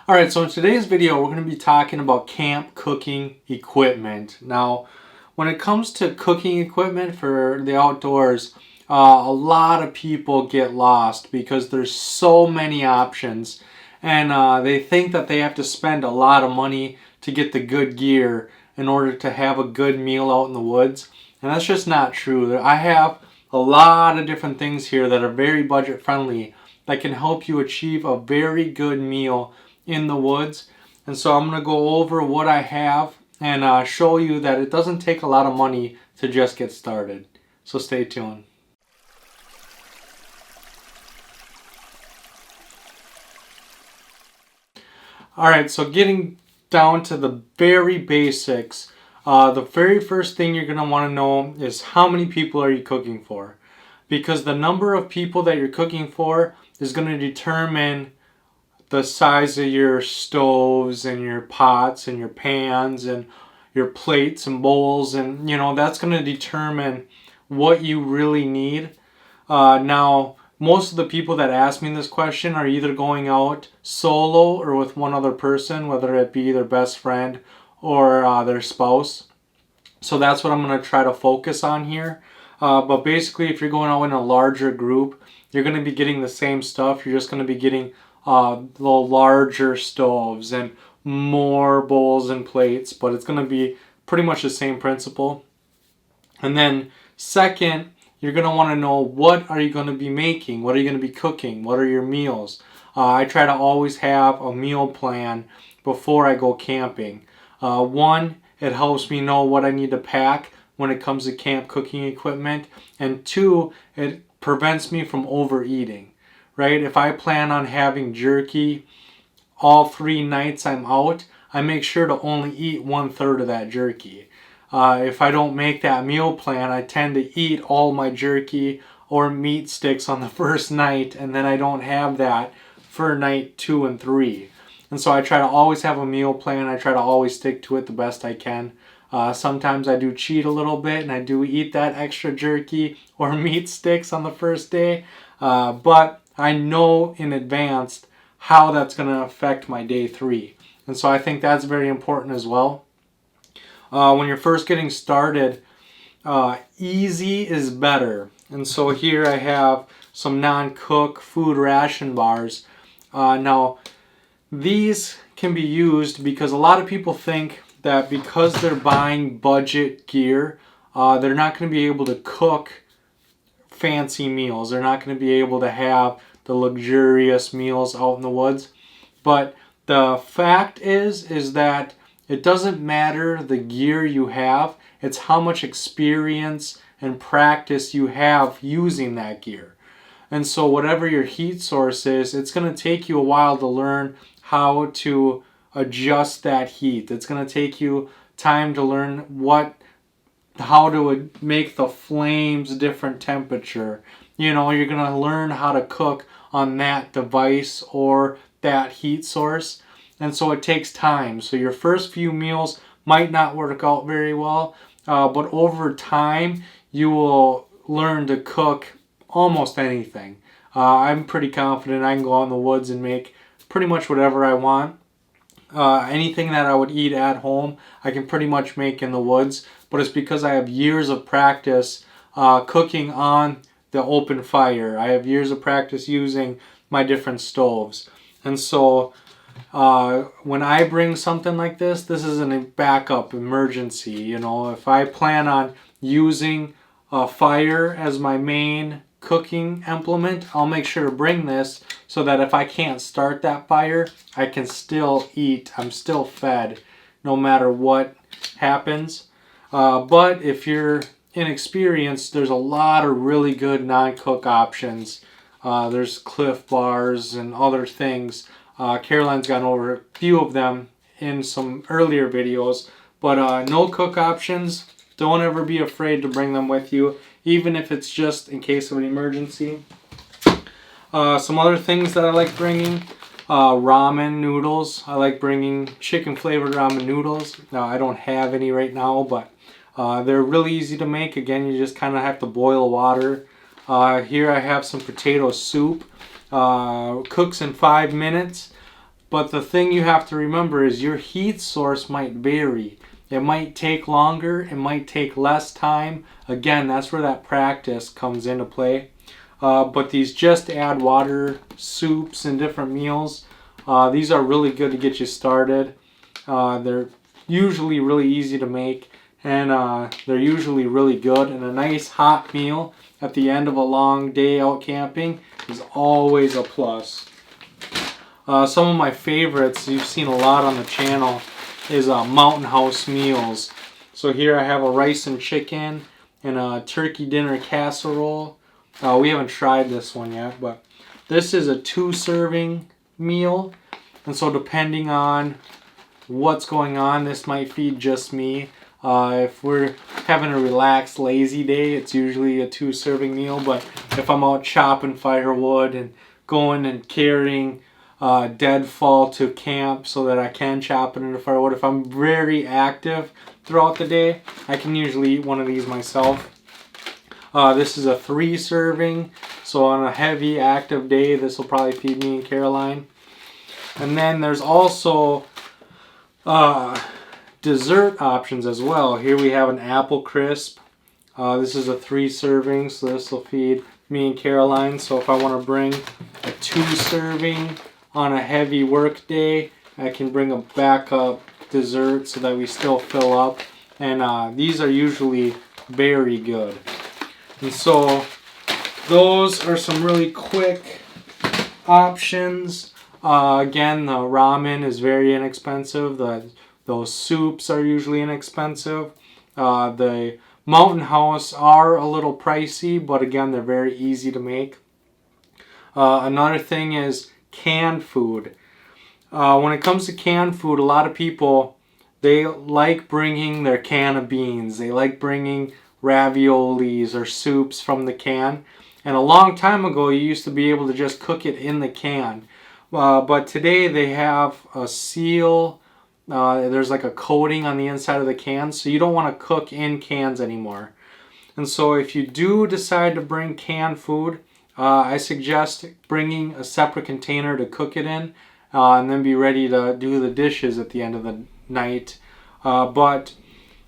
Alright, so in today's video we're going to be talking about camp cooking equipment. Now, when it comes to cooking equipment for the outdoors, a lot of people get lost because there's so many options, and they think that they have to spend a lot of money to get the good gear in order to have a good meal out in the woods, and that's just not true. I have a lot of different things here that are very budget friendly that can help you achieve a very good meal in the woods. And so I'm going to go over what I have and show you that it doesn't take a lot of money to just get started. So stay tuned. Alright, so getting down to the very basics, the very first thing you're going to want to know is how many people are you cooking for? Because the number of people that you're cooking for is going to determine the size of your stoves and your pots and your pans and your plates and bowls, and that's going to determine what you really need. Now, most of the people that ask me this question are either going out solo or with one other person, whether it be their best friend or their spouse. So that's what I'm going to try to focus on here. But basically, if you're going out in a larger group, you're going to be getting the same stuff. You're just going to be getting the larger stoves and more bowls and plates, but it's going to be pretty much the same principle. And then second, you're going to want to know, what are you going to be making? What are you going to be cooking? What are your meals? I try to always have a meal plan before I go camping. One, it helps me know what I need to pack when it comes to camp cooking equipment, and two, it prevents me from overeating. Right? If I plan on having jerky all 3 nights I'm out, I make sure to only eat 1/3 of that jerky. If I don't make that meal plan, I tend to eat all my jerky or meat sticks on the first night, and then I don't have that for night 2 and 3. And so I try to always have a meal plan. I try to always stick to it the best I can. Sometimes I do cheat a little bit and I do eat that extra jerky or meat sticks on the first day, but I know in advance how that's going to affect my day 3. And so I think that's very important as well. When you're first getting started, easy is better. And so here I have some non-cook food ration bars. Now, these can be used because a lot of people think that because they're buying budget gear, they're not going to be able to cook fancy meals. They're not going to be able to have the luxurious meals out in the woods. But the fact is that it doesn't matter the gear you have. It's how much experience and practice you have using that gear. And so whatever your heat source is, it's going to take you a while to learn how to adjust that heat. It's going to take you time to learn how to make the flames different temperature. You're going to learn how to cook on that device or that heat source. And so it takes time. So your first few meals might not work out very well, but over time you will learn to cook almost anything. I'm pretty confident I can go out in the woods and make pretty much whatever I want. Anything that I would eat at home, I can pretty much make in the woods, but it's because I have years of practice cooking on the open fire. I have years of practice using my different stoves. And so when I bring something like this is a backup emergency. If I plan on using a fire as my main cooking implement, I'll make sure to bring this so that if I can't start that fire, I can still eat. I'm still fed no matter what happens. But if you're inexperienced, there's a lot of really good non-cook options. There's Cliff Bars and other things. Caroline's gone over a few of them in some earlier videos. But no cook options, don't ever be afraid to bring them with you, even if it's just in case of an emergency. Some other things that I like bringing, ramen noodles. I like bringing chicken flavored ramen noodles. Now, I don't have any right now, but they're really easy to make. Again, you just kind of have to boil water. Here I have some potato soup. Cooks in 5 minutes. But the thing you have to remember is your heat source might vary. It might take longer, it might take less time. Again, that's where that practice comes into play. But these just add water soups and different meals, these are really good to get you started. They're usually really easy to make, and they're usually really good. And a nice hot meal at the end of a long day out camping is always a plus. Some of my favorites you've seen a lot on the channel is Mountain House meals. So here I have a rice and chicken and a turkey dinner casserole. We haven't tried this one yet, but this is a 2-serving meal, and so depending on what's going on, this might feed just me. If we're having a relaxed, lazy day, it's usually a 2-serving meal, but if I'm out chopping firewood and going and carrying deadfall to camp so that I can chop it into firewood, if I'm very active throughout the day, I can usually eat one of these myself. This is a 3-serving, so on a heavy active day this will probably feed me and Caroline. And then there's also dessert options as well. Here we have an apple crisp. This is a 3-serving, so this will feed me and Caroline. So if I want to bring a 2-serving on a heavy work day, I can bring a backup dessert so that we still fill up. And these are usually very good. And so those are some really quick options. Again, the ramen is very inexpensive. Those soups are usually inexpensive. The Mountain House are a little pricey, but again, they're very easy to make. Another thing is canned food. When it comes to canned food, a lot of people, they like bringing their can of beans. They like bringing raviolis or soups from the can. And a long time ago, you used to be able to just cook it in the can. But today they have a seal. There's like a coating on the inside of the can, so you don't want to cook in cans anymore. And so if you do decide to bring canned food, I suggest bringing a separate container to cook it in, and then be ready to do the dishes at the end of the night. But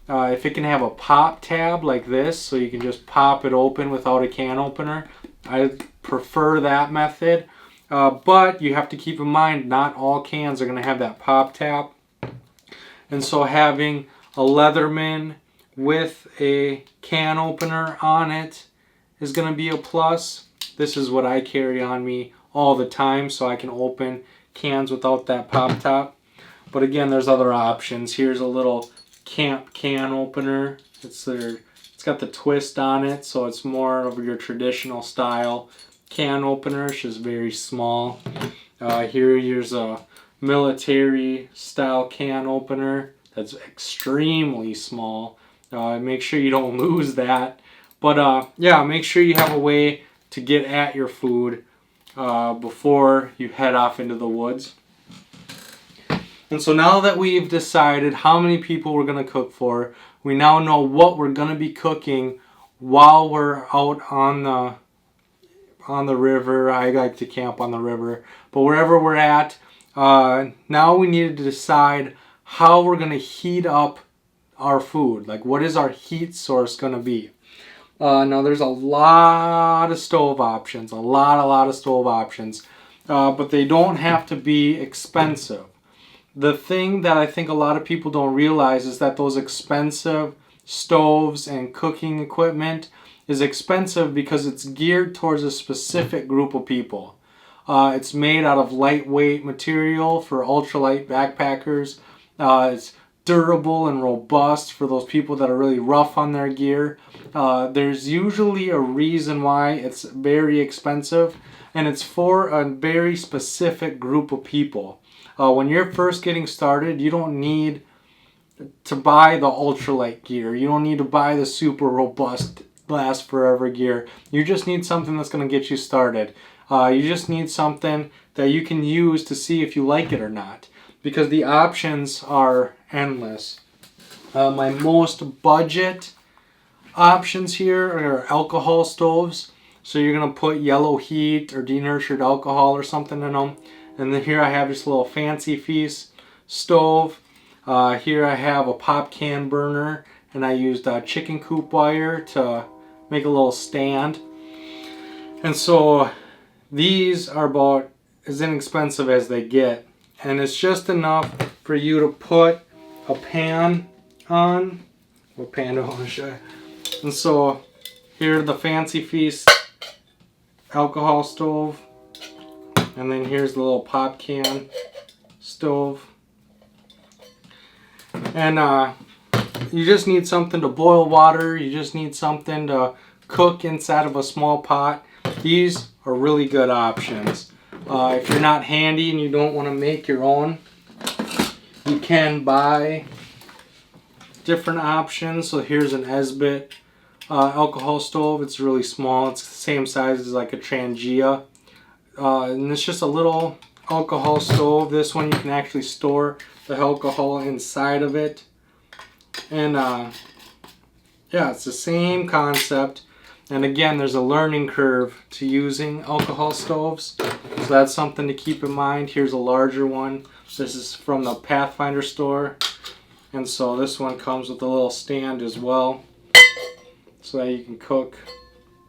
if it can have a pop tab like this, so you can just pop it open without a can opener, I prefer that method. But you have to keep in mind, not all cans are going to have that pop tab. And so having a Leatherman with a can opener on it is going to be a plus. This is what I carry on me all the time, so I can open cans without that pop top. But again, there's other options. Here's a little camp can opener. It's got the twist on it, so it's more of your traditional style can opener. It's just very small. Here's a military style can opener that's extremely small. Make sure you don't lose that. But yeah, make sure you have a way to get at your food before you head off into the woods. And so now that we've decided how many people we're going to cook for, we now know what we're going to be cooking while we're out on the river. I like to camp on the river, but wherever we're at, now we need to decide how we're going to heat up our food. Like, what is our heat source going to be? Now there's a lot of stove options, a lot of stove options, but they don't have to be expensive. The thing that I think a lot of people don't realize is that those expensive stoves and cooking equipment is expensive because it's geared towards a specific group of people. It's made out of lightweight material for ultralight backpackers. It's durable and robust for those people that are really rough on their gear. There's usually a reason why it's very expensive, and it's for a very specific group of people. When you're first getting started, you don't need to buy the ultralight gear. You don't need to buy the super robust last forever gear. You just need something that's going to get you started. You just need something that you can use to see if you like it or not, because the options are endless. My most budget options here are alcohol stoves. So you're going to put yellow heat or denatured alcohol or something in them, And then here I have just a little Fancy Feast stove. Here I have a pop can burner, and I used chicken coop wire to make a little stand. And so these are about as inexpensive as they get, and it's just enough for you to put a pan on. What pan do I want to show you? And so here the Fancy Feast alcohol stove, and then here's the little pop can stove. And you just need something to boil water. You just need something to cook inside of a small pot. These are really good options. If you're not handy and you don't want to make your own, you can buy different options. So here's an Esbit alcohol stove. It's really small. It's the same size as like a Trangia. And it's just a little alcohol stove. This one you can actually store the alcohol inside of it. And yeah, it's the same concept. And again, there's a learning curve to using alcohol stoves. So that's something to keep in mind. Here's a larger one. This is from the Pathfinder store. And so this one comes with a little stand as well, so that you can cook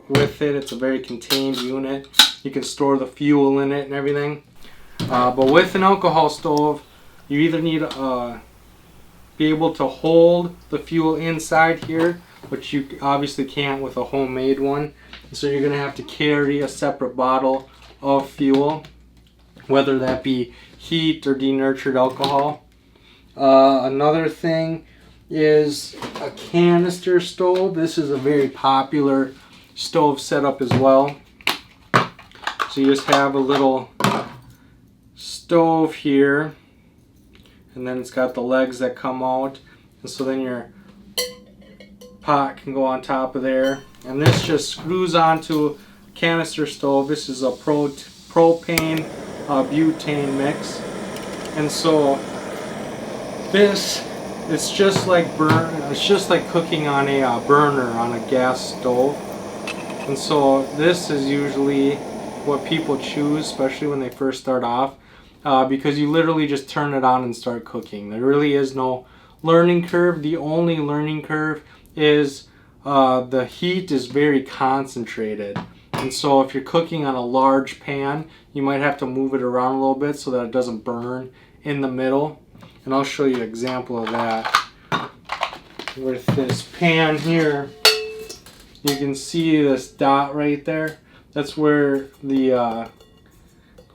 with it. It's a very contained unit. You can store the fuel in it and everything. But with an alcohol stove, you either need to be able to hold the fuel inside here, which you obviously can't with a homemade one. So you're going to have to carry a separate bottle of fuel, whether that be heat or denatured alcohol. Another thing is a canister stove. This is a very popular stove setup as well. So you just have a little stove here, and then it's got the legs that come out, and so then your pot can go on top of there. And this just screws onto a canister stove. This is a propane butane mix, and so this, it's just like cooking on a burner on a gas stove. And so this is usually what people choose, especially when they first start off, because you literally just turn it on and start cooking. There really is no learning curve. The only learning curve is the heat is very concentrated. And so if you're cooking on a large pan, you might have to move it around a little bit so that it doesn't burn in the middle. And I'll show you an example of that. With this pan here, you can see this dot right there. That's where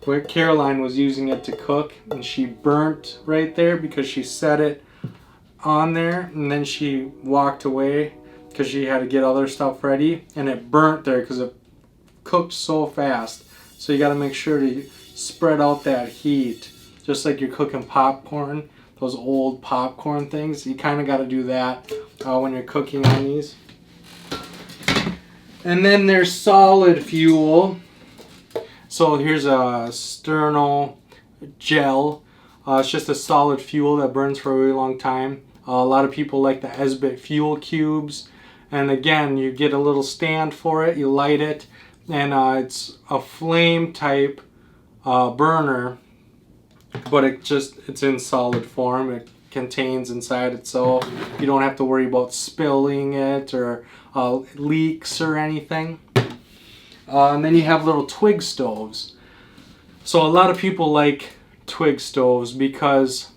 where Caroline was using it to cook, and she burnt right there because she set it on there, and then she walked away because she had to get other stuff ready, and it burnt there because it cooked so fast. So you got to make sure to spread out that heat, just like you're cooking popcorn. Those old popcorn things, you kind of got to do that when you're cooking on these. And then there's solid fuel. So here's a Sterno gel. It's just a solid fuel that burns for a really long time. A lot of people like the Esbit fuel cubes. And again, you get a little stand for it, you light it, and it's a flame type burner. But it's in solid form. It contains inside itself. You don't have to worry about spilling it or leaks or anything. And then you have little Twig stoves. So a lot of people like Twig stoves because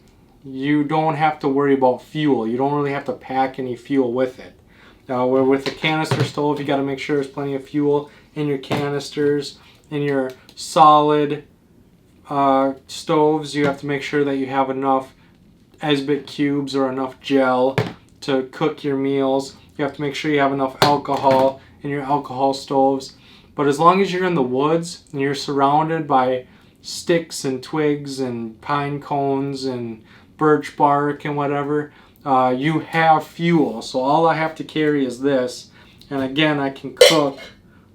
you don't have to worry about fuel. You don't really have to pack any fuel with it. Where with a canister stove, you got to make sure there's plenty of fuel in your canisters. In your solid stoves, you have to make sure that you have enough Esbit cubes or enough gel to cook your meals. You have to make sure you have enough alcohol in your alcohol stoves. But as long as you're in the woods and you're surrounded by sticks and twigs and pine cones and birch bark and whatever, you have fuel. So all I have to carry is this, and again, I can cook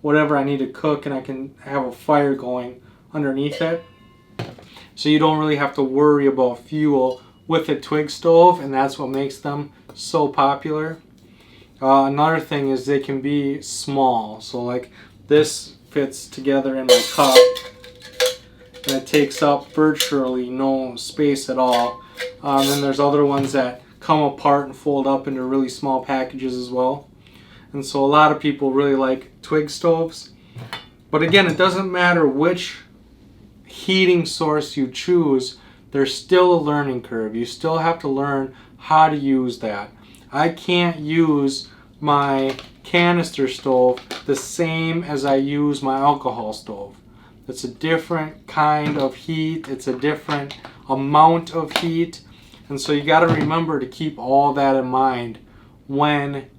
whatever I need to cook, and I can have a fire going underneath it. So you don't really have to worry about fuel with a Twig stove, and that's what makes them so popular. Another thing is they can be small. So like this fits together in my cup, and it takes up virtually no space at all. And there's other ones that come apart and fold up into really small packages as well. And so a lot of people really like Twig stoves. But again, it doesn't matter which heating source you choose, there's still a learning curve. You still have to learn how to use that. I can't use my canister stove the same as I use my alcohol stove. It's a different kind of heat, it's a different amount of heat, and so you got to remember to keep all that in mind when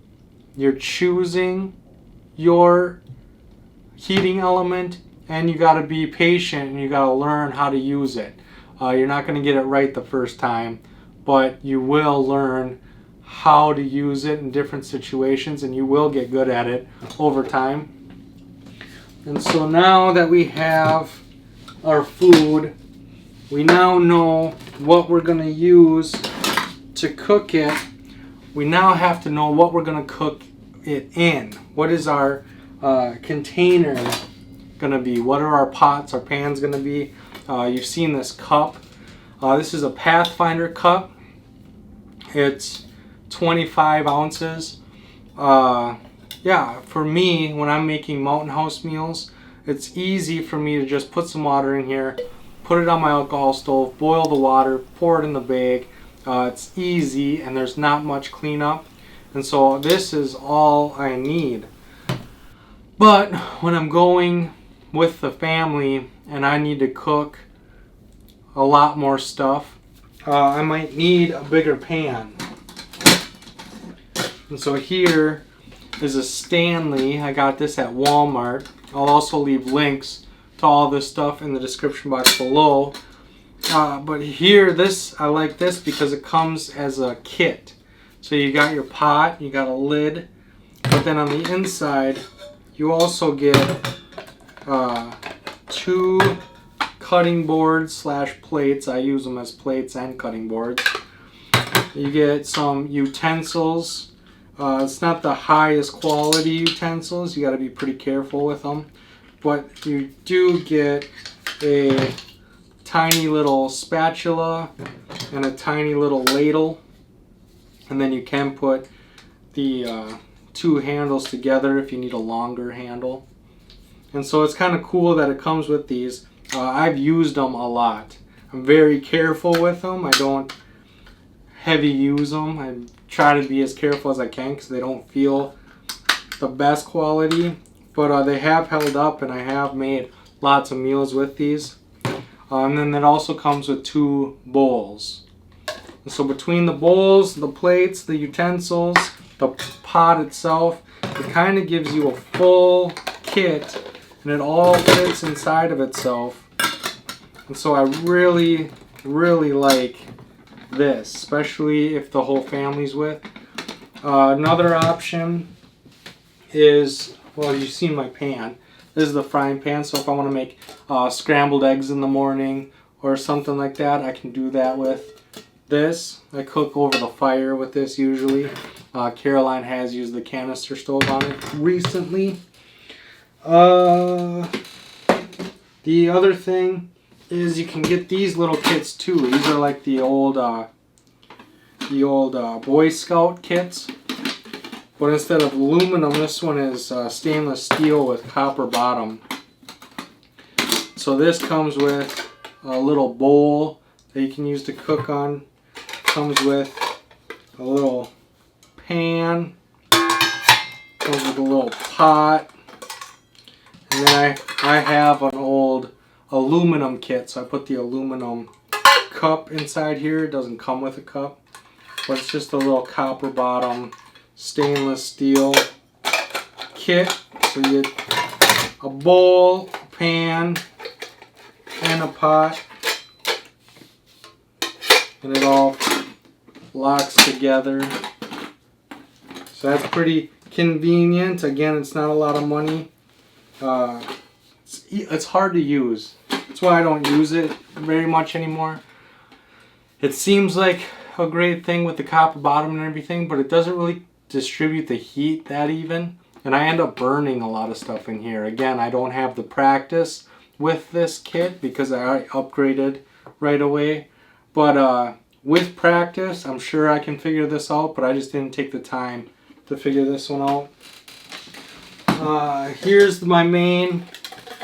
you're choosing your heating element, and you got to be patient and you got to learn how to use it. You're not going to get it right the first time, but you will learn how to use it in different situations, and you will get good at it over time. And so now that we have our food, we now know what we're going to use to cook it. We now have to know what we're going to cook it in. What is our container going to be? What are our pots, our pans going to be? You've seen this cup. This is a Pathfinder Cup. It's 25 ounces. Yeah, for me, when I'm making mountain house meals, it's easy for me to just put some water in here, put it on my alcohol stove, boil the water, pour it in the bag. It's easy and there's not much cleanup. And so this is all I need. But when I'm going with the family and I need to cook a lot more stuff, I might need a bigger pan. And so here is a Stanley. I got this at Walmart. I'll also leave links to all this stuff in the description box below. But here, I like this because it comes as a kit. So you got your pot, you got a lid, but then on the inside you also get 2 cutting boards / plates. I use them as plates and cutting boards. You get some utensils. It's not the highest quality utensils. You got to be pretty careful with them. But you do get a tiny little spatula and a tiny little ladle. And then you can put the 2 handles together if you need a longer handle. And so it's kind of cool that it comes with these. I've used them a lot. I'm very careful with them. I don't heavy use them. I try to be as careful as I can because they don't feel the best quality, but they have held up and I have made lots of meals with these. And then it also comes with 2 bowls. And so between the bowls, the plates, the utensils, the pot itself, it kind of gives you a full kit and it all fits inside of itself. And so I really, really like this, especially if the whole family's with. Another option is, well, you've seen my pan. This is the frying pan, so if I want to make scrambled eggs in the morning or something like that, I can do that with this. I cook over the fire with this usually. Caroline has used the canister stove on it recently. The other thing is you can get these little kits too. These are like the old Boy Scout kits, but instead of aluminum, this one is stainless steel with copper bottom. So this comes with a little bowl that you can use to cook on. Comes with a little pan. Comes with a little pot, and then I have an old aluminum kit, so I put the aluminum cup inside here. It doesn't come with a cup, but it's just a little copper bottom stainless steel kit. So you get a bowl, a pan, and a pot, and it all locks together. So that's pretty convenient. Again, it's not a lot of money. It's hard to use. That's why I don't use it very much anymore. It seems like a great thing with the copper bottom and everything, but it doesn't really distribute the heat that even. And I end up burning a lot of stuff in here. Again, I don't have the practice with this kit because I upgraded right away. But with practice, I'm sure I can figure this out, but I just didn't take the time to figure this one out. Here's my main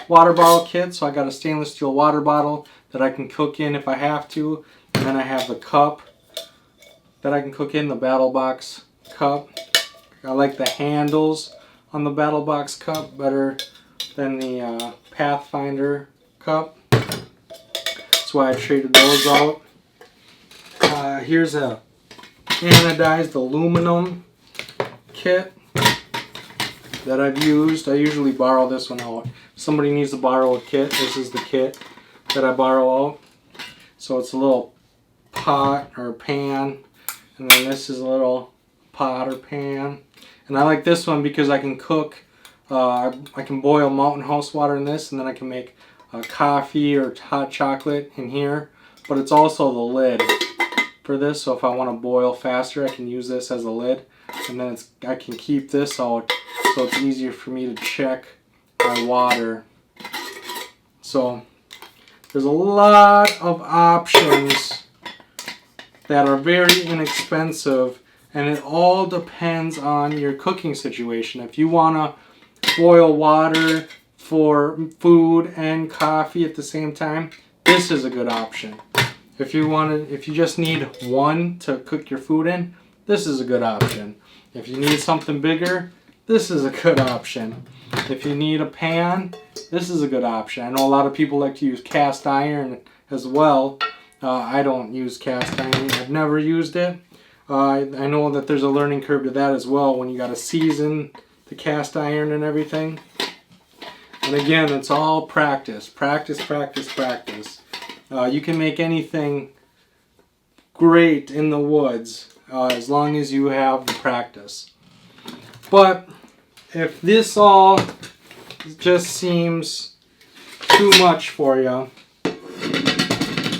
water bottle kit. So I got a stainless steel water bottle that I can cook in if I have to. And then I have the cup that I can cook in, the Battle Box cup. I like the handles on the Battle Box cup better than the Pathfinder Cup. That's why I traded those out. Here's a anodized aluminum kit that I've used. I usually borrow this one out. If somebody needs to borrow a kit, this is the kit that I borrow out. So it's a little pot or pan, and then this is a little pot or pan. And I like this one because I can cook, I can boil Mountain House water in this, and then I can make coffee or hot chocolate in here. But it's also the lid for this, so if I want to boil faster, I can use this as a lid. And then I can keep this out so it's easier for me to check my water. So there's a lot of options that are very inexpensive, and it all depends on your cooking situation. If you want to boil water for food and coffee at the same time, this is a good option. If you just need one to cook your food in, this is a good option. If you need something bigger, this is a good option. If you need a pan, this is a good option. I know a lot of people like to use cast iron as well. I don't use cast iron. I've never used it. I know that there's a learning curve to that as well when you got to season the cast iron and everything. And again, it's all practice. Practice, practice, practice. You can make anything great in the woods as long as you have the practice. But if this all just seems too much for you,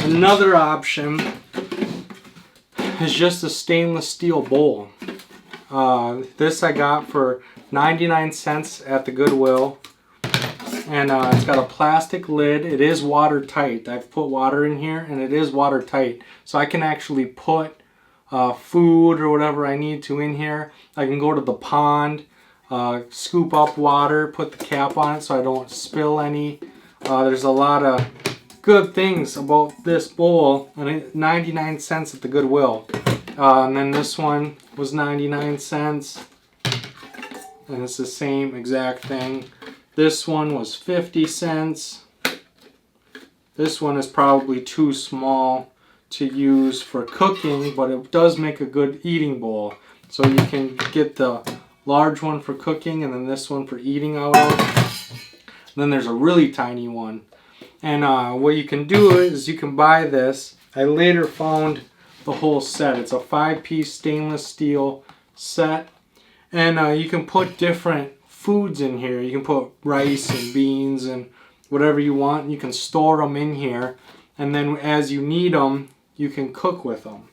another option is just a stainless steel bowl. This I got for 99 cents at the Goodwill. And it's got a plastic lid. It is watertight. I've put water in here and it is watertight. So I can actually put food or whatever I need to in here. I can go to the pond, scoop up water, put the cap on it so I don't spill any. There's a lot of good things about this bowl, and it's 99 cents at the Goodwill. And then this one was 99 cents, and it's the same exact thing. This one was 50 cents. This one is probably too small to use for cooking, but it does make a good eating bowl. So you can get the large one for cooking and then this one for eating out of. Then there's a really tiny one. And what you can do is you can buy this. I later found the whole set. It's a 5-piece stainless steel set. And you can put different foods in here. You can put rice and beans and whatever you want. You can store them in here. And then as you need them, you can cook with them.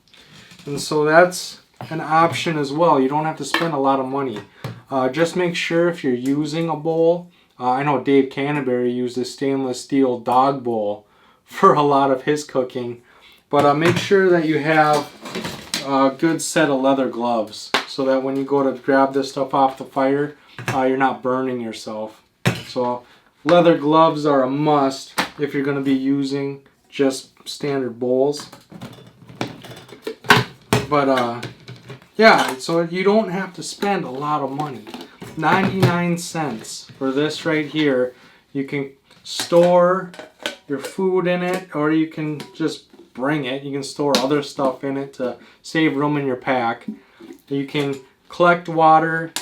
And so that's an option as well. You don't have to spend a lot of money. Just make sure if you're using a bowl. I know Dave Canterbury used a stainless steel dog bowl for a lot of his cooking. But make sure that you have a good set of leather gloves so that when you go to grab this stuff off the fire, you're not burning yourself. So leather gloves are a must if you're going to be using just standard bowls. But yeah, so you don't have to spend a lot of money. 99 cents for this right here. You can store your food in it, or you can just bring it. You can store other stuff in it to save room in your pack. You can collect water,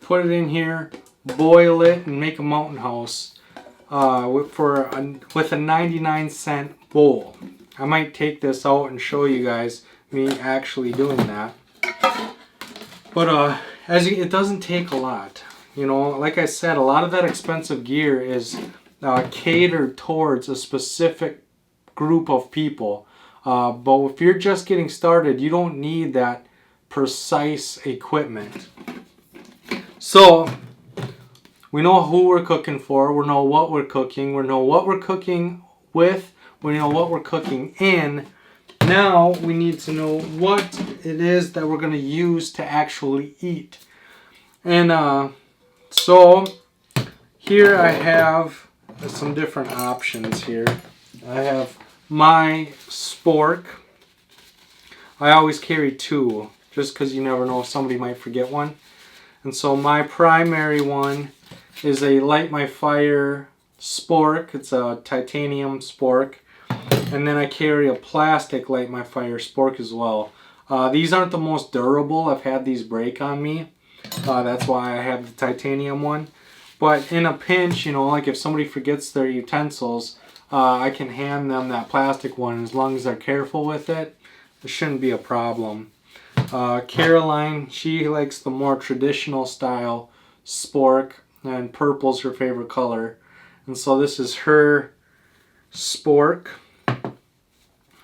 put it in here, boil it, and make a mountain house with a 99 cent bowl. I might take this out and show you guys me actually doing that. But it doesn't take a lot. You know, like I said, a lot of that expensive gear is catered towards a specific group of people. But if you're just getting started, you don't need that precise equipment. So We know who we're cooking for. We know what we're cooking. We know what we're cooking with. We know what we're cooking in. Now we need to know what it is that we're going to use to actually eat. And so here I have some different options here. I have my spork. I always carry two, just because you never know, somebody might forget one. And so my primary one is a Light My Fire spork. It's a titanium spork. And then I carry a plastic Light My Fire spork as well. These aren't the most durable. I've had these break on me. That's why I have the titanium one. But in a pinch, you know, like if somebody forgets their utensils, I can hand them that plastic one. As long as they're careful with it, it shouldn't be a problem. Caroline, she likes the more traditional style spork, and purple's her favorite color. And so this is her spork.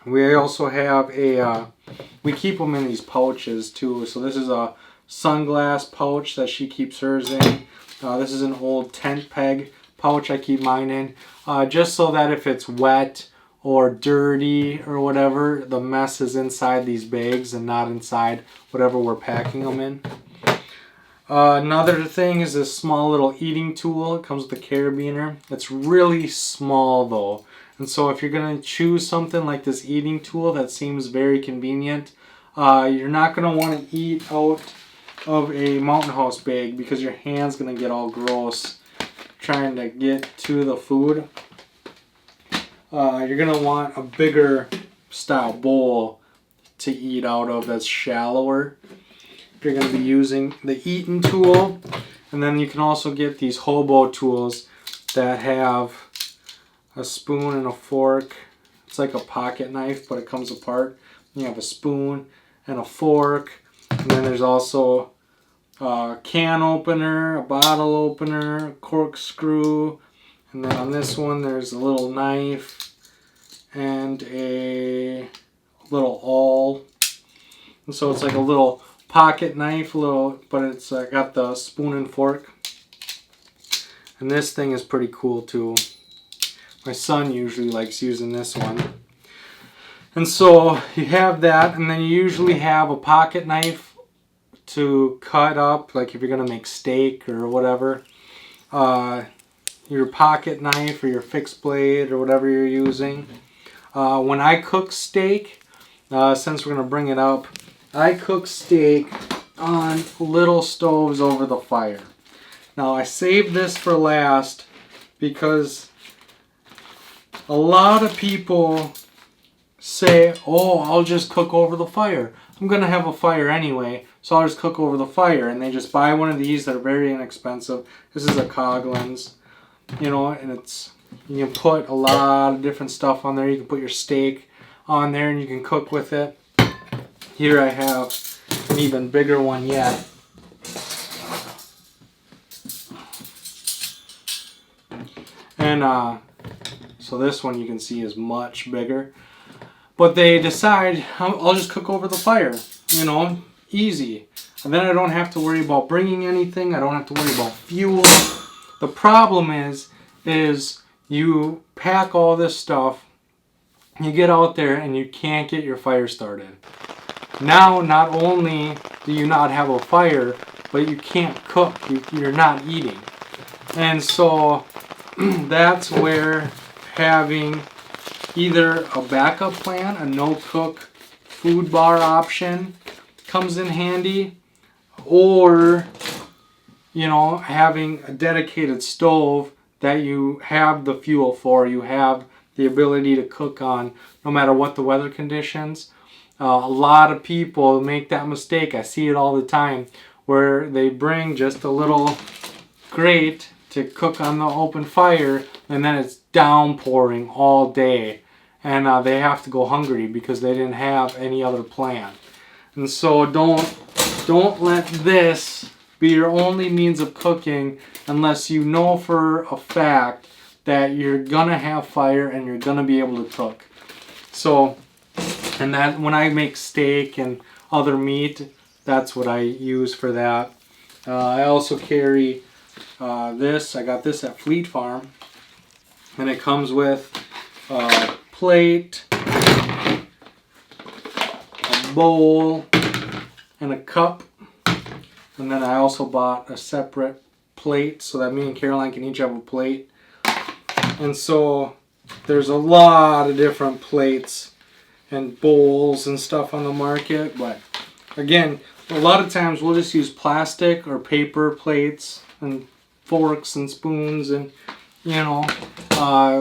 We also have a, we keep them in these pouches too. So this is a sunglass pouch that she keeps hers in. This is an old tent peg pouch I keep mine in. Just so that if it's wet or dirty or whatever, the mess is inside these bags and not inside whatever we're packing them in. Another thing is this small little eating tool. It comes with a carabiner. It's really small though. And so if you're going to choose something like this eating tool that seems very convenient, you're not going to want to eat out of a Mountain House bag because your hand's going to get all gross trying to get to the food. You're going to want a bigger style bowl to eat out of that's shallower. You're going to be using the eating tool. And then you can also get these hobo tools that have a spoon and a fork. It's like a pocket knife, but it comes apart. You have a spoon and a fork. And then there's also a can opener, a bottle opener, a corkscrew. And then on this one there's a little knife and a little awl. And so it's like a little pocket knife, but it's got the spoon and fork. And this thing is pretty cool too. My son usually likes using this one. And so you have that, and then you usually have a pocket knife to cut up, like if you're going to make steak or whatever. Your pocket knife or your fixed blade or whatever you're using. When I cook steak, since we're going to bring it up, I cook steak on little stoves over the fire. Now I saved this for last because a lot of people say, oh, I'll just cook over the fire. I'm going to have a fire anyway, so I'll just cook over the fire. And they just buy one of these that are very inexpensive. This is a Coughlin's, you know, and it's, you can put a lot of different stuff on there. You can put your steak on there and you can cook with it. Here I have an even bigger one yet. And so this one you can see is much bigger. But they decide, I'll just cook over the fire, you know, easy. And then I don't have to worry about bringing anything. I don't have to worry about fuel. The problem is you pack all this stuff, you get out there and you can't get your fire started. Now, not only do you not have a fire, but you can't cook. You're not eating. And so that's where having either a backup plan, a no-cook food bar option comes in handy, or, you know, having a dedicated stove that you have the fuel for, you have the ability to cook on no matter what the weather conditions. A lot of people make that mistake. I see it all the time where they bring just a little grate to cook on the open fire and then it's downpouring all day. And they have to go hungry because they didn't have any other plan. And so don't let this be your only means of cooking unless you know for a fact that you're gonna have fire and you're gonna be able to cook. So, and that when I make steak and other meat, that's what I use for that. I also carry I got this at Fleet Farm, and it comes with a plate, a bowl, and a cup. And then I also bought a separate plate so that me and Caroline can each have a plate. And so there's a lot of different plates and bowls and stuff on the market, but again, a lot of times we'll just use plastic or paper plates and forks and spoons, and you know,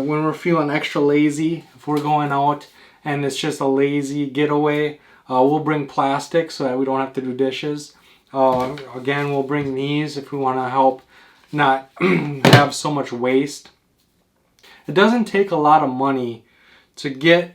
when we're feeling extra lazy, if we're going out and it's just a lazy getaway, we'll bring plastic so that we don't have to do dishes. Again, we'll bring these if we want to help not have so much waste. It doesn't take a lot of money to get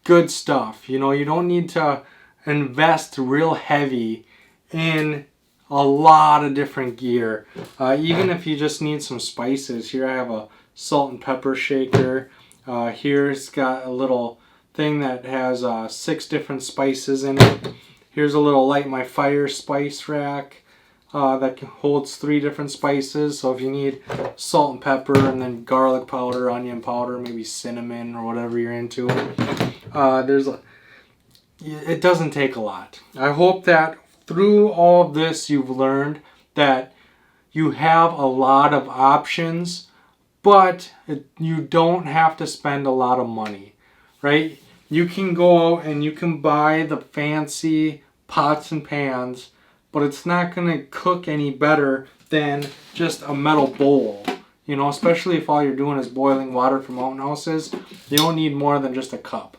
good stuff. You know, you don't need to invest real heavy in a lot of different gear. Even if you just need some spices. Here I have a salt and pepper shaker. Here's got a little thing that has 6 different spices in it. Here's a little light my fire spice rack that holds 3 different spices. So if you need salt and pepper and then garlic powder, onion powder, maybe cinnamon or whatever you're into, it doesn't take a lot. I hope that through all of this you've learned that you have a lot of options, but you don't have to spend a lot of money, right? You can go out and you can buy the fancy pots and pans, but it's not going to cook any better than just a metal bowl. You know, especially if all you're doing is boiling water from mountain houses, you don't need more than just a cup.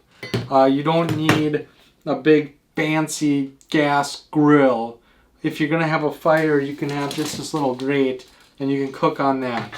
You don't need a big fancy gas grill. If you're going to have a fire, you can have just this little grate and you can cook on that.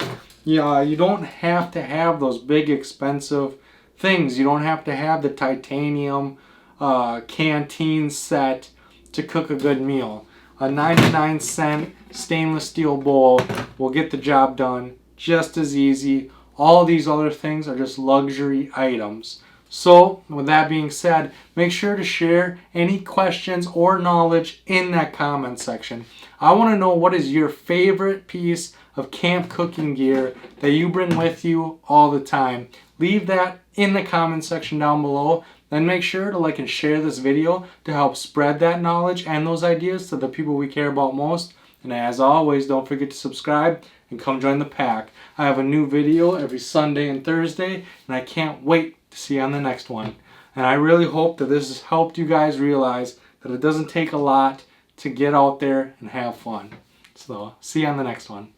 Yeah, you don't have to have those big expensive things. You don't have to have the titanium canteen set to cook a good meal. A 99-cent stainless steel bowl will get the job done just as easy. All these other things are just luxury items. So, with that being said, make sure to share any questions or knowledge in that comment section. I want to know what is your favorite piece of camp cooking gear that you bring with you all the time. Leave that in the comment section down below. Then make sure to like and share this video to help spread that knowledge and those ideas to the people we care about most. And as always, don't forget to subscribe and come join the pack. I have a new video every Sunday and Thursday, and I can't wait to see you on the next one. And I really hope that this has helped you guys realize that it doesn't take a lot to get out there and have fun. So, see you on the next one.